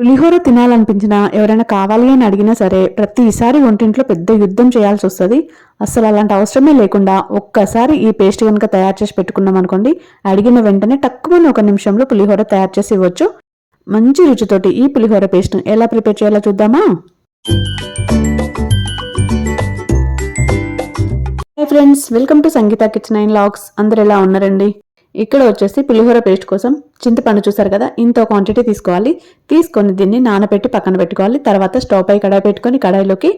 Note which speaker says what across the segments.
Speaker 1: పులిహోర తినాలనిపించినా ఎవరైనా కావాలి అని అడిగినా సరే ప్రతిసారి వంటింట్లో పెద్ద యుద్ధం చేయాల్సి వస్తుంది. అసలు అలాంటి అవసరమే లేకుండా ఒక్కసారి ఈ పేస్ట్ కనుక తయారు చేసి పెట్టుకున్నాం అనుకోండి, అడిగిన వెంటనే తక్కువని 1 నిమిషంలో పులిహోర తయారు చేసి ఇవ్వచ్చు. మంచి రుచితోటి ఈ పులిహోర పేస్ట్ ఎలా ప్రిపేర్ చేయాలో చూద్దామా? Hi friends, welcome to Sangeetha kitchen and vlogs. అందరు ఎలా ఉన్నారండి? ఇక్కడ వచ్చేసి పులిహోర పేస్ట్ కోసం చింతపండు చూసారు కదా, ఇంత క్వాంటిటీ తీసుకోవాలి. తీసుకొని దీన్ని నానబెట్టి పక్కన పెట్టుకోవాలి. తర్వాత స్టవ్ పై కడాయి పెట్టుకొని కడాయిలోకి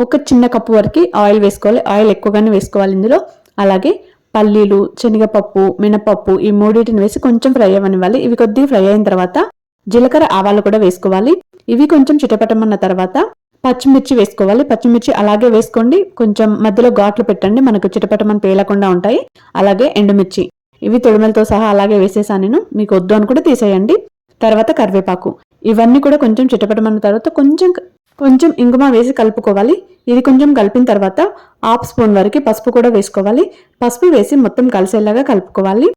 Speaker 1: ఒక చిన్న కప్పు వరకు ఆయిల్ వేసుకోవాలి. ఆయిల్ ఎక్కువగానే వేసుకోవాలి ఇందులో. అలాగే పల్లీలు, శనగపప్పు, మినపప్పు ఈ మూడింటిని వేసి కొంచెం ఫ్రై అవ్వనివ్వాలి. ఇవి కొద్దిగా ఫ్రై అయిన తర్వాత జీలకర్ర, ఆవాలు కూడా వేసుకోవాలి. ఇవి కొంచెం చిటపటమన్న తర్వాత పచ్చిమిర్చి వేసుకోవాలి. పచ్చిమిర్చి అలాగే వేసుకోండి, కొంచెం మధ్యలో ఘాట్లు పెట్టండి, మనకు చిటపటమని పేలకుండా ఉంటాయి. అలాగే ఎండుమిర్చి, ఇవి తొడిమెలతో సహా అలాగే వేసేసాను నేను, మీకు వద్దు అని కూడా తీసేయండి. తర్వాత కరివేపాకు, ఇవన్నీ కూడా కొంచెం చిటపటమన్న తర్వాత కొంచెం ఇంగుమ వేసి కలుపుకోవాలి. ఇది కొంచెం కలిపిన తర్వాత 1/2 స్పూన్ వరకు పసుపు కూడా వేసుకోవాలి. పసుపు వేసి మొత్తం కలిసేలాగా కలుపుకోవాలి.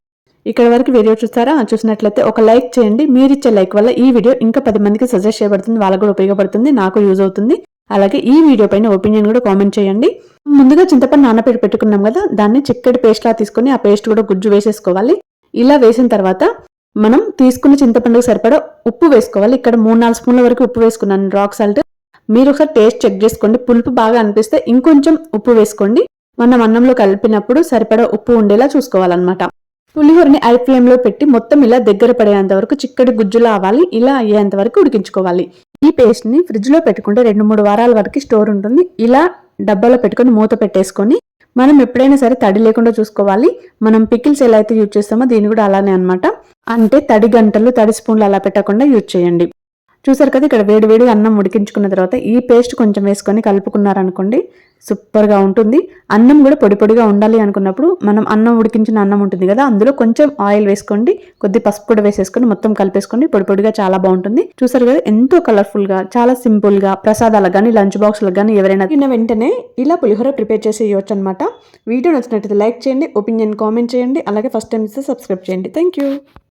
Speaker 1: ఇక్కడ వరకు వీడియో చూసినట్లయితే ఒక లైక్ చేయండి. మీరిచ్చే లైక్ వల్ల ఈ వీడియో ఇంకా 10 మందికి సజెస్ట్ చేయబడుతుంది, వాళ్ళకు కూడా ఉపయోగపడుతుంది, నాకు యూజ్ అవుతుంది. అలాగే ఈ వీడియో పైన ఒపీనియన్ కూడా కామెంట్ చేయండి. ముందుగా చింతపండు నానబెట్టి పెట్టుకున్నాం కదా, దాన్ని చిక్కటి పేస్ట్ లా తీసుకొని ఆ పేస్ట్ కూడా గుజ్జు వేసేసుకోవాలి. ఇలా వేసిన తర్వాత మనం తీసుకున్న చింతపండుకు సరిపడా ఉప్పు వేసుకోవాలి. ఇక్కడ 3-4 స్పూన్ల వరకు ఉప్పు వేసుకున్నాను, రాక్ సాల్ట్. మీరు ఒకసారి టేస్ట్ చెక్ చేసుకోండి, పులుపు బాగా అనిపిస్తే ఇంకొంచెం ఉప్పు వేసుకోండి. మనం అన్నంలో కలిపినప్పుడు సరిపడా ఉప్పు ఉండేలా చూసుకోవాలన్నమాట. పులిహోరని ఐ ఫ్లేమ్ లో పెట్టి మొత్తం ఇలా దగ్గర పడేంత వరకు చిక్కటి గుజ్జులా అవ్వాలి. ఇలా అయ్యేంత వరకు ఉడికించుకోవాలి. ఈ పేస్ట్ ని ఫ్రిడ్జ్ లో పెట్టుకుంటే 2-3 వారాల వరకు స్టోర్ ఉంటుంది. ఇలా డబ్బాలో పెట్టుకుని మూత పెట్టేసుకొని మనం ఎప్పుడైనా సరే తడి లేకుండా చూసుకోవాలి. మనం పికిల్స్ ఎలా అయితే యూజ్ చేస్తామో దీన్ని కూడా అలానే అన్నమాట. అంటే తడి గంటలు, తడి స్పూన్లు అలా పెట్టకుండా యూజ్ చేయండి. చూసారు కదా, ఇక్కడ వేడివేడి అన్నం ఉడికించుకున్న తర్వాత ఈ పేస్ట్ కొంచెం వేసుకొని కలుపుకున్నారనుకోండి, సూపర్గా ఉంటుంది. అన్నం కూడా పొడి పొడిగా ఉండాలి అనుకున్నప్పుడు మనం అన్నం ఉడికించిన అన్నం ఉంటుంది కదా, అందులో కొంచెం ఆయిల్ వేసుకోండి, కొద్ది పసుపు కూడా వేసేసుకొని మొత్తం కలిపేసుకోండి. పొడి పొడిగా చాలా బాగుంటుంది. చూసారు కదా, ఎంతో కలర్ఫుల్ గా, చాలా సింపుల్ గా ప్రసాదాలకు కానీ లంచ్ బాక్స్లకు కానీ ఎవరైనా తిన్న వెంటనే ఇలా పులిహోర ప్రిపేర్ చేసి ఇవ్వచ్చు అనమాట. వీడియో నచ్చినట్లయితే లైక్ చేయండి, ఒపీనియన్ కామెంట్ చేయండి. అలాగే ఫస్ట్ టైం ఇస్తే సబ్స్క్రైబ్ చేయండి. Thank you.